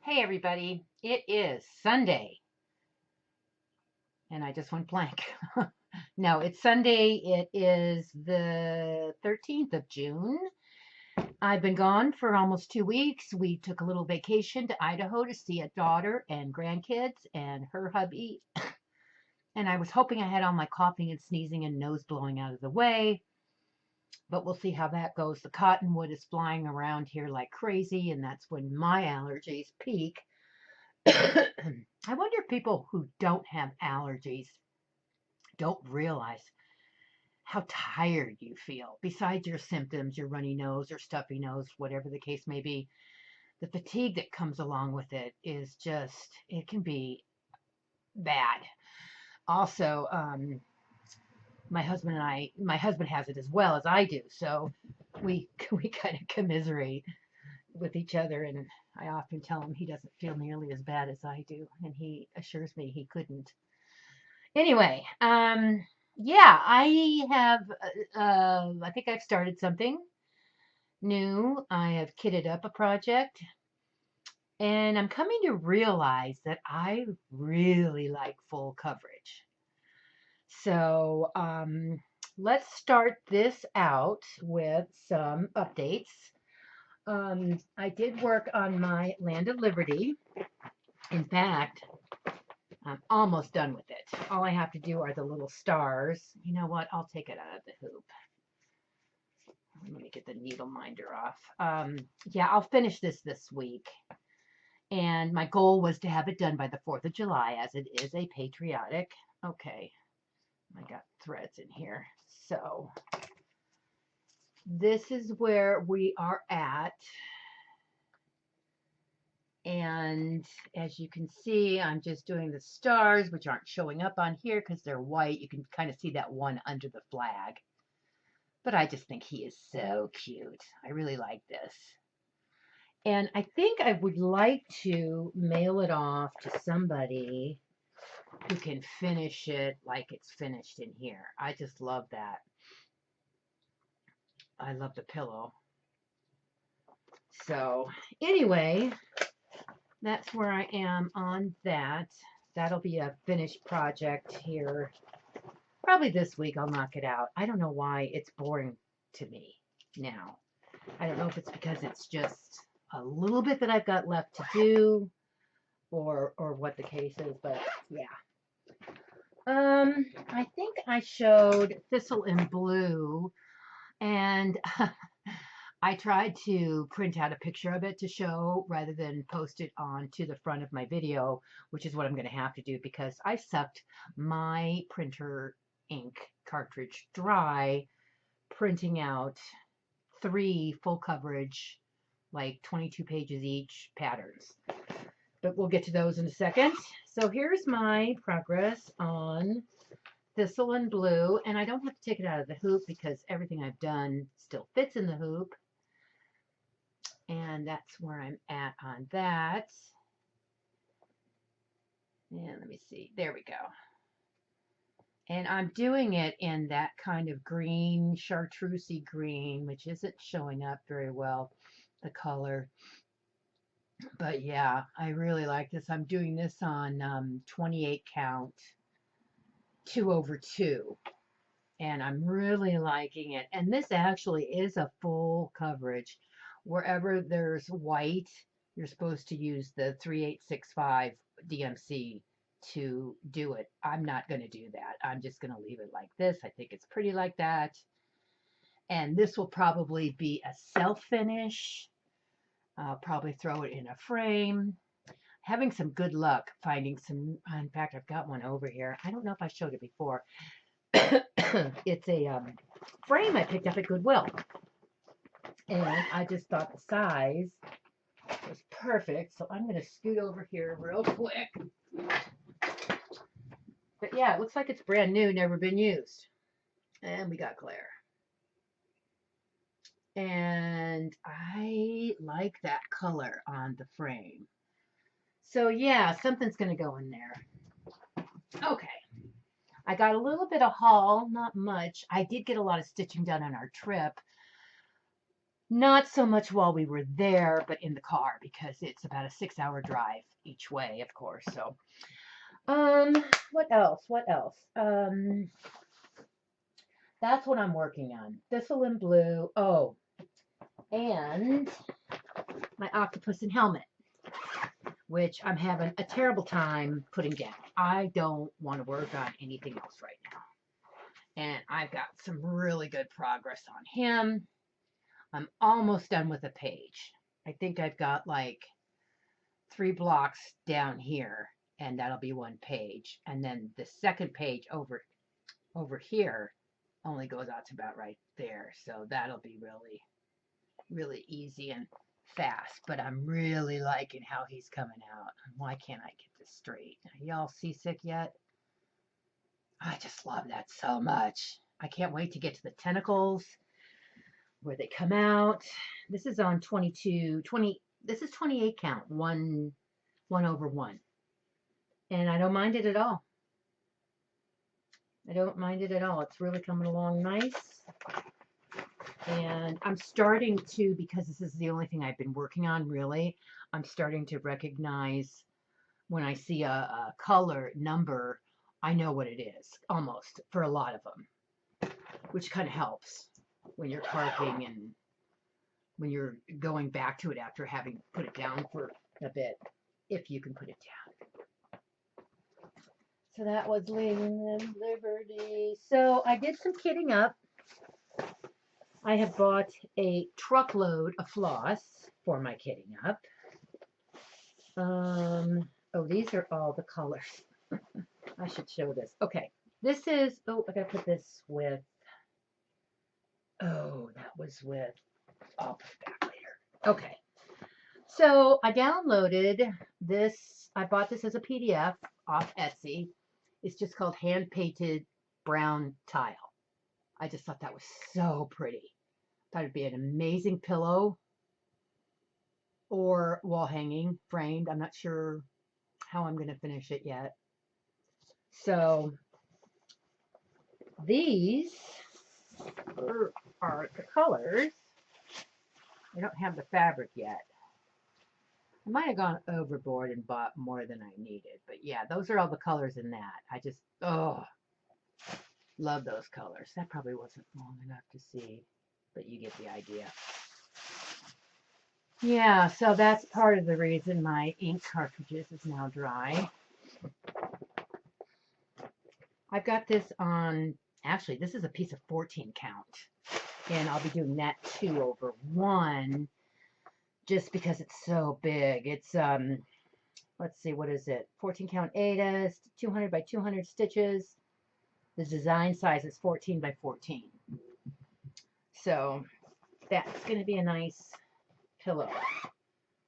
Hey everybody, it is Sunday, and I just went blank. No, it's Sunday. It is the 13th of June. I've been gone for almost 2 weeks. We took a little vacation to Idaho to see a daughter and grandkids and her hubby. And I was hoping I had all my coughing and sneezing and nose blowing out of the way, but we'll see how that goes. The cottonwood is flying around here like crazy, and that's when my allergies peak. I wonder if people who don't have allergies don't realize how tired you feel. Besides your symptoms, your runny nose or stuffy nose, whatever the case may be, the fatigue that comes along with it is just, it can be bad. Also, my husband has it as well as I do. So we kind of commiserate with each other. And I often tell him he doesn't feel nearly as bad as I do. And he assures me he couldn't. Anyway, yeah, I think I've started something new. I have kitted up a project, and I'm coming to realize that I really like full coverage. So, let's start this out with some updates. I did work on my Land of Liberty. In fact, I'm almost done with it. All I have to do are the little stars. You know what? I'll take it out of the hoop. Let me get the needle minder off. Yeah, I'll finish this week. And my goal was to have it done by the 4th of July, as it is a patriotic. Okay, I got threads in here. So this is where we are at. And as you can see, I'm just doing the stars, which aren't showing up on here because they're white. You can kind of see that one under the flag. But I just think he is so cute. I really like this. And I think I would like to mail it off to somebody who can finish it like it's finished in here. I just love that. I love the pillow. So anyway, that's where I am on that. That'll be a finished project here. Probably this week I'll knock it out. I don't know why it's boring to me now. I don't know if it's because it's just a little bit that I've got left to do or what the case is, but yeah. I think I showed Thistle in Blue, and I tried to print out a picture of it to show rather than post it onto the front of my video, which is what I'm going to have to do because I sucked my printer ink cartridge dry printing out 3 full coverage, like 22 pages each patterns. But we'll get to those in a second. So here's my progress on Thistle and Blue, and I don't have to take it out of the hoop because everything I've done still fits in the hoop. And that's where I'm at on that. And let me see. There we go. And I'm doing it in that kind of green, chartreusey green, which isn't showing up very well, the color. But yeah, I really like this. I'm doing this on 28 count, 2/2. And I'm really liking it. And this actually is a full coverage. Wherever there's white, you're supposed to use the 3865 DMC to do it. I'm not going to do that. I'm just going to leave it like this. I think it's pretty like that. And this will probably be a self finish. I'll probably throw it in a frame. Having some good luck finding some. In fact, I've got one over here. I don't know if I showed it before. It's a frame I picked up at Goodwill. And I just thought the size was perfect. So I'm going to scoot over here real quick. But yeah, it looks like it's brand new, never been used. And we got glare. And I like that color on the frame. So yeah, something's going to go in there. Okay. I got a little bit of haul, not much. I did get a lot of stitching done on our trip. Not so much while we were there, but in the car because it's about a 6-hour drive each way, of course. So, what else? What else? That's what I'm working on. Thistle and Blue. Oh, and my octopus and helmet, which I'm having a terrible time putting down. I don't want to work on anything else right now. And I've got some really good progress on him. I'm almost done with a page. I think I've got like 3 blocks down here, and that'll be one page. And then the second page over here only goes out to about right there. So that'll be really, really easy and fast. But I'm really liking how he's coming out. Why can't I get this straight? Are y'all seasick yet? I just love that so much. I can't wait to get to the tentacles where they come out. This is on 20. This is 28 count, 1/1. And I don't mind it at all. I don't mind it at all. It's really coming along nice. And I'm starting to, because this is the only thing I've been working on really, I'm starting to recognize when I see a color number, I know what it is, almost, for a lot of them, which kind of helps when you're carving and when you're going back to it after having put it down for a bit, if you can put it down. So that was Laying in Liberty. So I did some kitting up. I have bought a truckload of floss for my kitting up. Oh, these are all the colors. I should show this. Okay, this is, oh, I gotta put this with, oh, that was with, I'll put it back later. Okay, so I downloaded this, I bought this as a PDF off Etsy. It's just called Hand Painted Brown Tile. I just thought that was so pretty. Thought it'd be an amazing pillow or wall hanging, framed. I'm not sure how I'm going to finish it yet. So these are the colors. I don't have the fabric yet. I might have gone overboard and bought more than I needed. But yeah, those are all the colors in that. I just, oh, love those colors. That probably wasn't long enough to see, but you get the idea. Yeah, so that's part of the reason my ink cartridges is now dry. I've got this on, actually, this is a piece of 14 count. And I'll be doing that 2/1 just because it's so big. It's, let's see, what is it? 14 count Aida, 200 by 200 stitches. The design size is 14 by 14. So that's going to be a nice pillow. I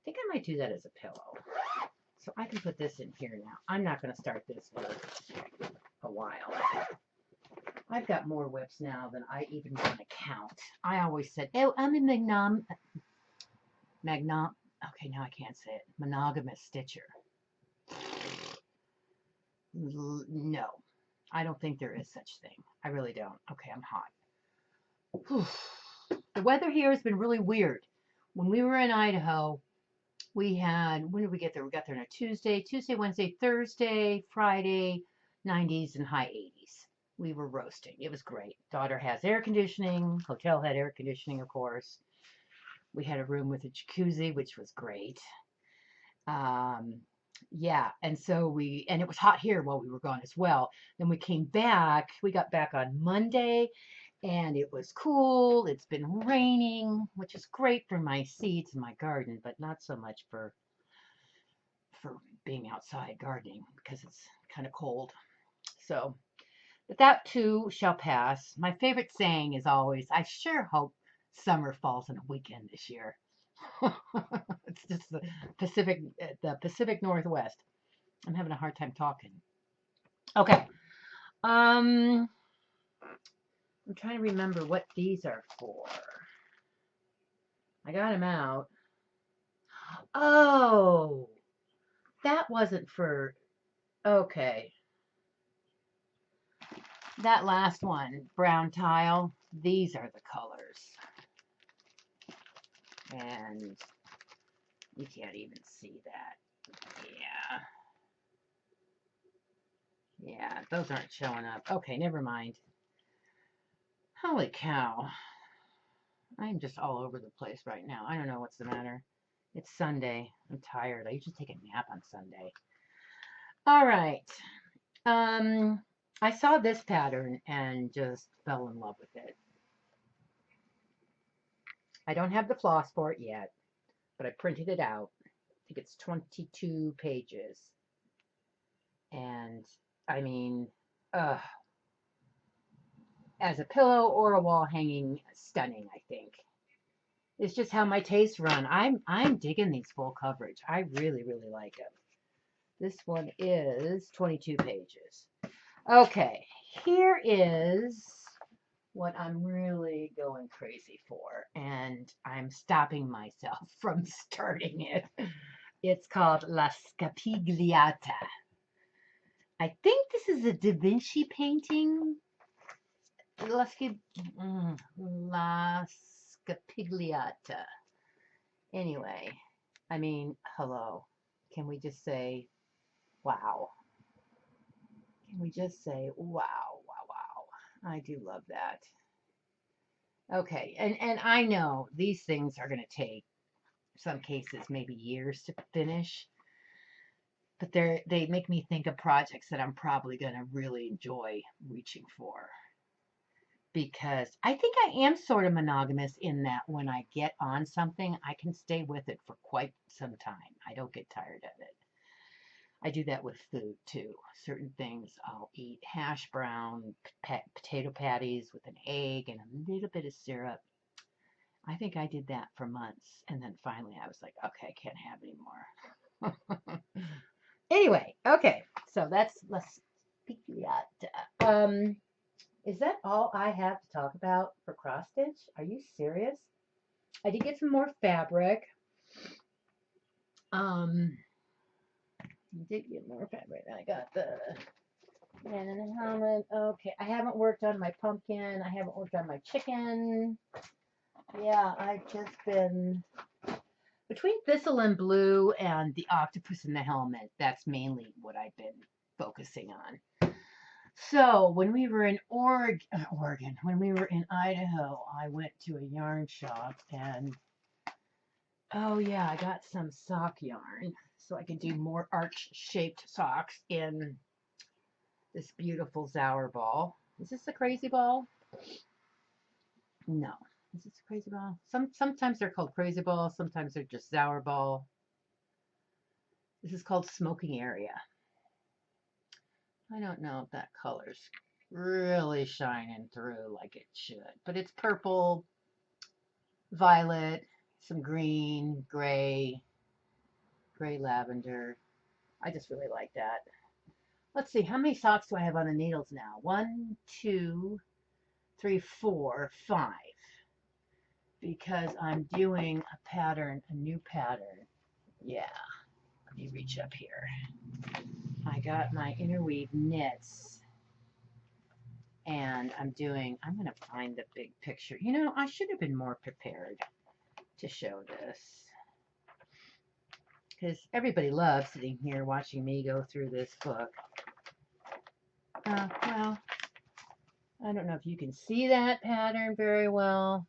think I might do that as a pillow. So I can put this in here now. I'm not going to start this for a while. I've got more whips now than I even want to count. I always said, oh, I'm a okay, now I can't say it. Monogamous stitcher. No, I don't think there is such thing. I really don't. Okay, I'm hot. Whew. The weather here has been really weird. When we were in Idaho, we had, when did we get there? We got there on a Tuesday, Wednesday, Thursday, Friday, 90s and high 80s. We were roasting. It was great. Daughter has air conditioning. Hotel had air conditioning, of course. We had a room with a jacuzzi, which was great. Yeah, and so and it was hot here while we were gone as well. Then we came back. We got back on Monday, and it was cool. It's been raining, which is great for my seeds and my garden, but not so much for being outside gardening because it's kind of cold. So, but that too shall pass. My favorite saying is always, I sure hope summer falls on a weekend this year. It's just the Pacific Northwest. I'm having a hard time talking. Okay. I'm trying to remember what these are for. I got them out. Oh, that wasn't for, okay. That last one, brown tile, these are the colors. And you can't even see that. Yeah, those aren't showing up. Okay, never mind. Holy cow. I'm just all over the place right now. I don't know what's the matter. It's Sunday. I'm tired. I usually take a nap on Sunday. All right. I saw this pattern and just fell in love with it. I don't have the floss for it yet, but I printed it out. I think it's 22 pages. And I mean, as a pillow or a wall hanging, stunning, I think. It's just how my tastes run. I'm digging these full coverage. I really, really like them. This one is 22 pages. Okay, here is what I'm really going crazy for, and I'm stopping myself from starting it. It's called La Scapigliata. I think this is a Da Vinci painting. La Scapigliata. Anyway, I mean, hello. Can we just say, wow? Can we just say, wow, wow, wow? I do love that. Okay, and I know these things are going to take, some cases, maybe years to finish, but they make me think of projects that I'm probably going to really enjoy reaching for. Because I think I am sort of monogamous in that when I get on something, I can stay with it for quite some time. I don't get tired of it. I do that with food too. Certain things I'll eat hash brown, potato patties with an egg and a little bit of syrup. I think I did that for months, and then finally I was like, okay, I can't have any more. Anyway, okay, so that's let's speak that. Is that all I have to talk about for cross stitch? Are you serious? I did get some more fabric. I did get more fabric. I got the banana helmet. Okay, I haven't worked on my pumpkin. I haven't worked on my chicken. Yeah, I've just been between Thistle and Blue and the octopus in the helmet. That's mainly what I've been focusing on. So when we were in Oregon, when we were in Idaho, I went to a yarn shop and oh yeah, I got some sock yarn so I could do more arch-shaped socks in this beautiful Zower ball. Is this a crazy ball? No. Is this a crazy ball? Sometimes they're called crazy balls, sometimes they're just Zower ball. This is called smoking area. I don't know if that color's really shining through like it should, but it's purple, violet, some green, gray lavender. I just really like that. Let's see, how many socks do I have on the needles now? 1, 2, 3, 4, 5. Because I'm doing a pattern, a new pattern. Yeah, let me reach up here. I got my interweave knits and I'm going to find the big picture. You know, I should have been more prepared to show this because everybody loves sitting here watching me go through this book. Well, I don't know if you can see that pattern very well.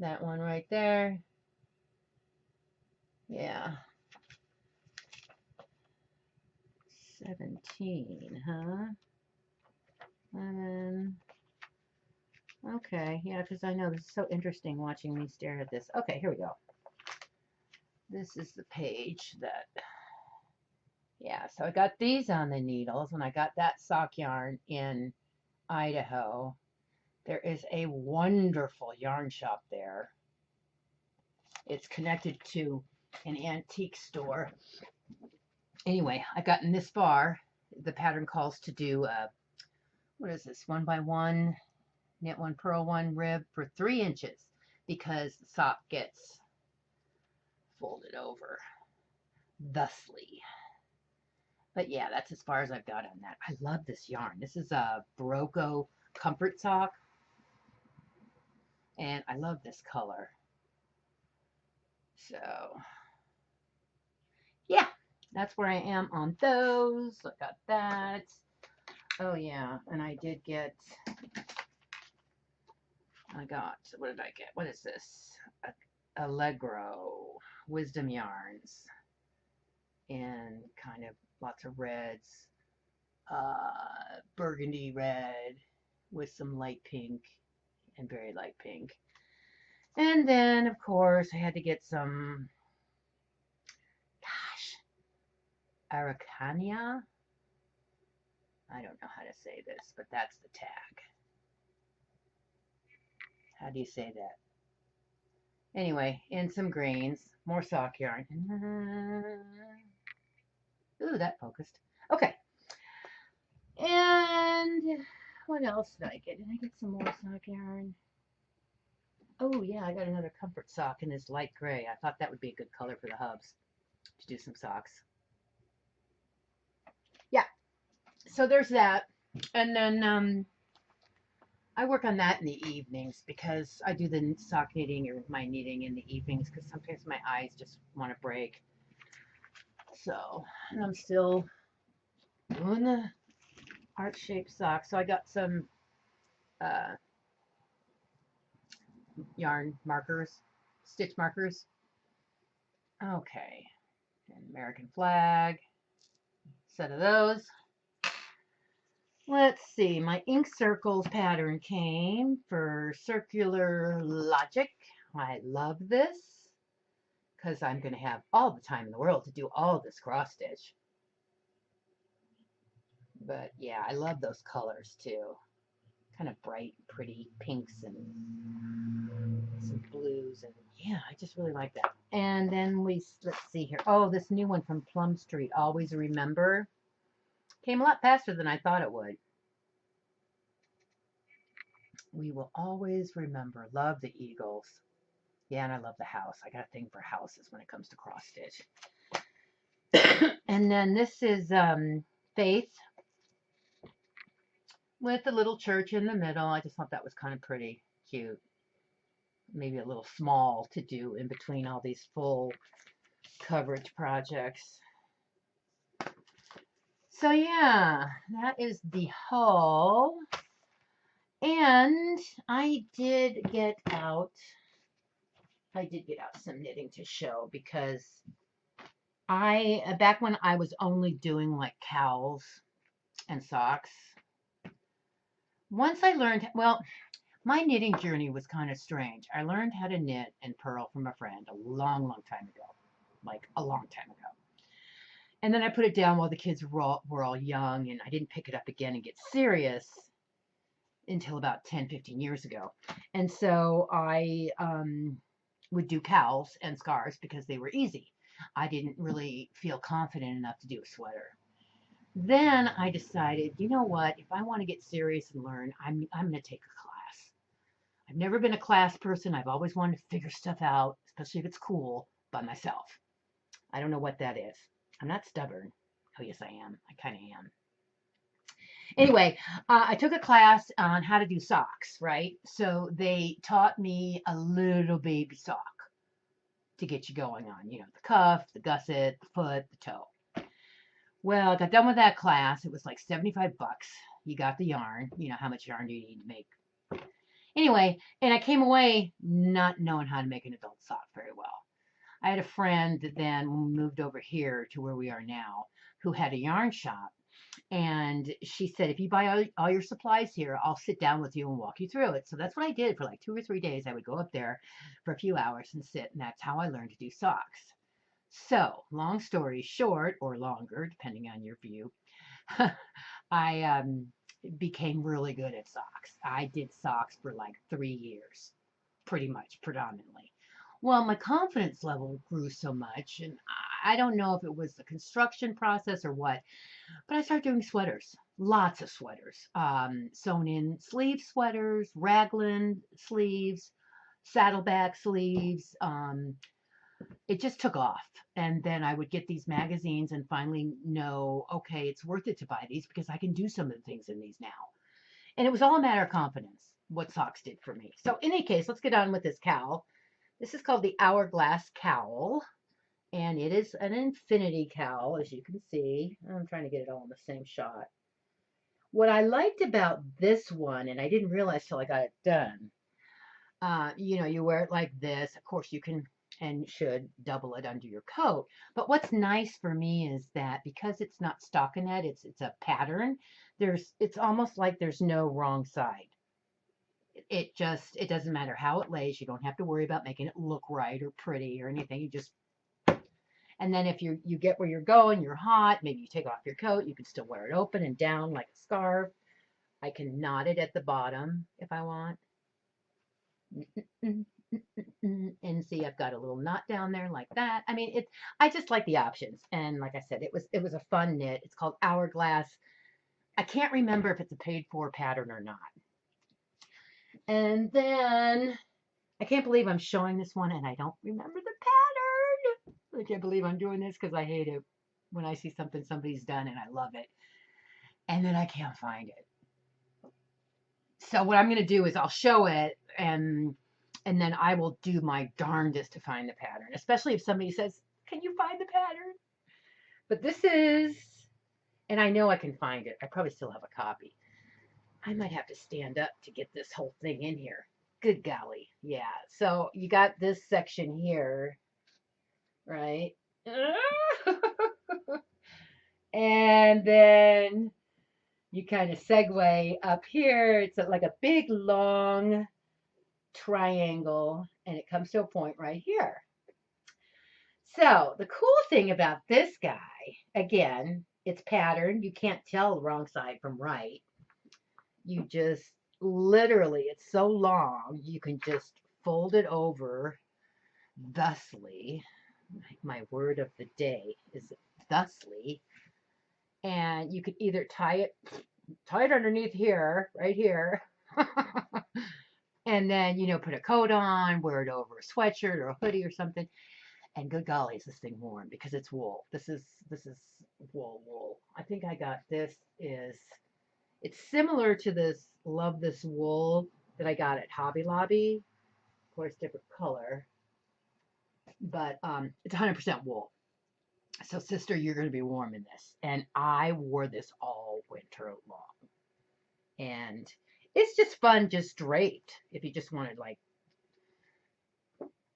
That one right there. Yeah. 17, huh? 11. Okay, yeah, because I know this is so interesting watching me stare at this. Okay, here we go. This is the page that, yeah, so I got these on the needles and I got that sock yarn in Idaho. There is a wonderful yarn shop there. It's connected to an antique store. Anyway, I've gotten this far. The pattern calls to do, what is this, 1 by 1, knit 1, purl 1, rib for 3 inches because the sock gets folded over thusly. But yeah, that's as far as I've got on that. I love this yarn. This is a Barocco comfort sock. And I love this color. So, yeah, that's where I am on those. I got that. Oh, yeah, and I got, what did I get? What is this? Allegro Wisdom Yarns in kind of lots of reds, burgundy red with some light pink and very light pink. And then, of course, I had to get some, gosh, Araucania. I don't know how to say this, but that's the tag. How do you say that? Anyway, and some greens, more sock yarn. Ooh, that focused. Okay. And what else did I get? Did I get some more sock yarn? Oh, yeah, I got another comfort sock in this light gray. I thought that would be a good color for the hubs to do some socks. Yeah, so there's that. And then I work on that in the evenings because I do the sock knitting or my knitting in the evenings because sometimes my eyes just want to break. So, and I'm still doing the heart-shaped socks. So I got some yarn markers, stitch markers. Okay, an American flag, set of those. Let's see, my ink circles pattern came for Circular Logic. I love this because I'm going to have all the time in the world to do all this cross stitch. But yeah, I love those colors too. Kind of bright, pretty pinks and some blues, and yeah, I just really like that. And then let's see here. Oh, this new one from Plum Street, Always Remember, came a lot faster than I thought it would. We will always remember. Love the Eagles. Yeah, and I love the house. I got a thing for houses when it comes to cross stitch. And then this is Faith with a little church in the middle. I just thought that was kind of pretty cute. Maybe a little small to do in between all these full coverage projects. So yeah, that is the haul. And I did get out some knitting to show because back when I was only doing like cowls and socks, once I learned, well, my knitting journey was kind of strange. I learned how to knit and purl from a friend a long, long time ago, like a long time ago. And then I put it down while the kids were all young, and I didn't pick it up again and get serious until about 10, 15 years ago. And so I would do cowls and scarves because they were easy. I didn't really feel confident enough to do a sweater. Then I decided, you know what? If I want to get serious and learn, I'm going to take a class. I've never been a class person. I've always wanted to figure stuff out, especially if it's cool, by myself. I don't know what that is. I'm not stubborn. Oh, yes, I am. I kind of am. Anyway, I took a class on how to do socks, right? So they taught me a little baby sock to get you going on, the cuff, the gusset, the foot, the toe. Well, I got done with that class. It was like $75. You got the yarn. How much yarn do you need to make? Anyway, and I came away not knowing how to make an adult sock very well. I had a friend that then moved over here to where we are now who had a yarn shop. And she said, if you buy all your supplies here, I'll sit down with you and walk you through it. So that's what I did for like 2 or 3 days. I would go up there for a few hours and sit, and that's how I learned to do socks. So, long story short, or longer, depending on your view, I became really good at socks. I did socks for like 3 years, pretty much, predominantly. Well, my confidence level grew so much, and I don't know if it was the construction process or what, but I started doing sweaters, lots of sweaters, sewn in sleeve sweaters, raglan sleeves, saddleback sleeves. It just took off. And then I would get these magazines and finally know, okay, it's worth it to buy these because I can do some of the things in these now. And it was all a matter of confidence, what socks did for me. So in any case, let's get on with this cowl. This is called the Hourglass Cowl, and it is an infinity cowl, as you can see. I'm trying to get it all in the same shot. What I liked about this one, and I didn't realize till I got it done, you wear it like this. Of course, you can and should double it under your coat. But what's nice for me is that because it's not stockinette, it's a pattern. It's almost like there's no wrong side. It doesn't matter how it lays. You don't have to worry about making it look right or pretty or anything. And then if you get where you're going, you're hot, maybe you take off your coat, you can still wear it open and down like a scarf. I can knot it at the bottom if I want. And see, I've got a little knot down there like that. I mean, I just like the options. And like I said, it was a fun knit. It's called Hourglass. I can't remember if it's a paid for pattern or not. And then I can't believe I'm showing this one and I don't remember the pattern. I can't believe I'm doing this because I hate it when I see something somebody's done and I love it. And then I can't find it. So what I'm going to do is I'll show it and then I will do my darndest to find the pattern, especially if somebody says, can you find the pattern? But this is, and I know I can find it. I probably still have a copy. I might have to stand up to get this whole thing in here. Good golly. Yeah. So you got this section here, right? And then you kind of segue up here. It's like a big, long triangle, and it comes to a point right here. So the cool thing about this guy, again, it's patterned. You can't tell wrong side from right. You just literally, it's so long, you can just fold it over thusly. My word of the day is thusly. And you could either tie it underneath here, right here. And then, put a coat on, wear it over a sweatshirt or a hoodie or something. And good golly, is this thing warm because it's wool. This is wool. I think I got this it's similar to this Love This Wool that I got at Hobby Lobby. Of course, different color. But it's 100% wool. So, sister, you're going to be warm in this. And I wore this all winter long. And it's just fun, just draped. If you just want to, like,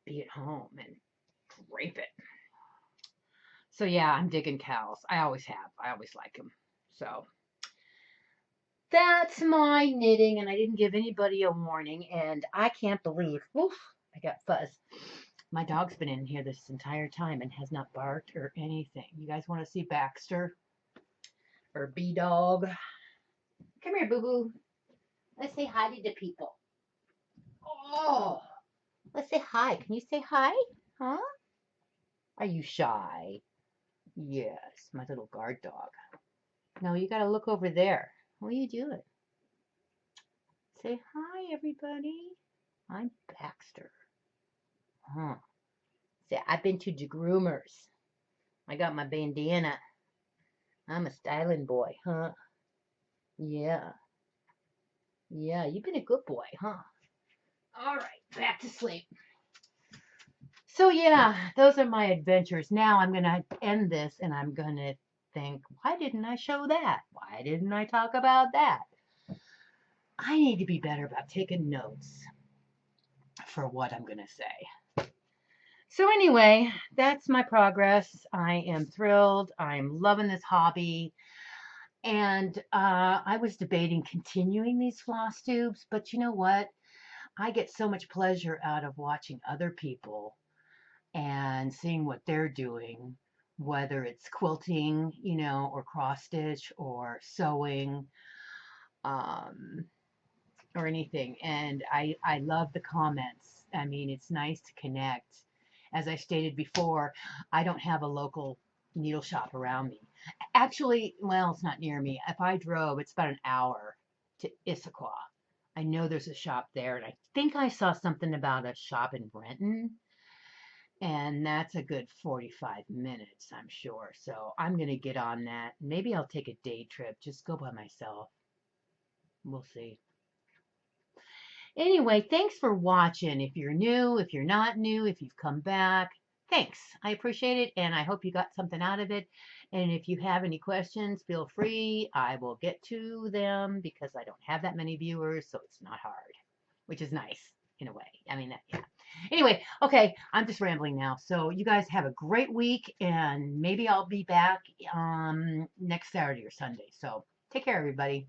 be at home and drape it. So, yeah, I'm digging cowls. I always have. I always like them. So, that's my knitting. And I didn't give anybody a warning. And I can't believe, oof, I got fuzz. My dog's been in here this entire time and has not barked or anything. You guys want to see Baxter? Or B-Dog? Come here, boo-boo. Let's say hi to the people. Oh, let's say hi. Can you say hi? Huh? Are you shy? Yes, my little guard dog. No, you got to look over there. What are you doing? Say hi, everybody. I'm Baxter. Huh. Say, I've been to the groomers. I got my bandana. I'm a styling boy, huh? Yeah. Yeah, you've been a good boy, huh? All right, back to sleep. So yeah, those are my adventures. Now I'm going to end this and I'm going to think, why didn't I show that? Why didn't I talk about that? I need to be better about taking notes for what I'm going to say. So anyway, that's my progress. I am thrilled. I'm loving this hobby. And I was debating continuing these floss tubes, but you know what? I get so much pleasure out of watching other people and seeing what they're doing, whether it's quilting, or cross stitch or sewing, or anything. And I love the comments. I mean, it's nice to connect. As I stated before, I don't have a local needle shop around me. Actually, well, it's not near me. If I drove, it's about an hour to Issaquah. I know there's a shop there, and I think I saw something about a shop in Brenton, and that's a good 45 minutes, I'm sure. So I'm going to get on that. Maybe I'll take a day trip, just go by myself. We'll see. Anyway, thanks for watching. If you're new, if you're not new, if you've come back, thanks. I appreciate it, and I hope you got something out of it. And if you have any questions, feel free. I will get to them because I don't have that many viewers, so it's not hard, which is nice in a way. I mean, yeah. Anyway, okay, I'm just rambling now. So you guys have a great week, and maybe I'll be back next Saturday or Sunday. So take care, everybody.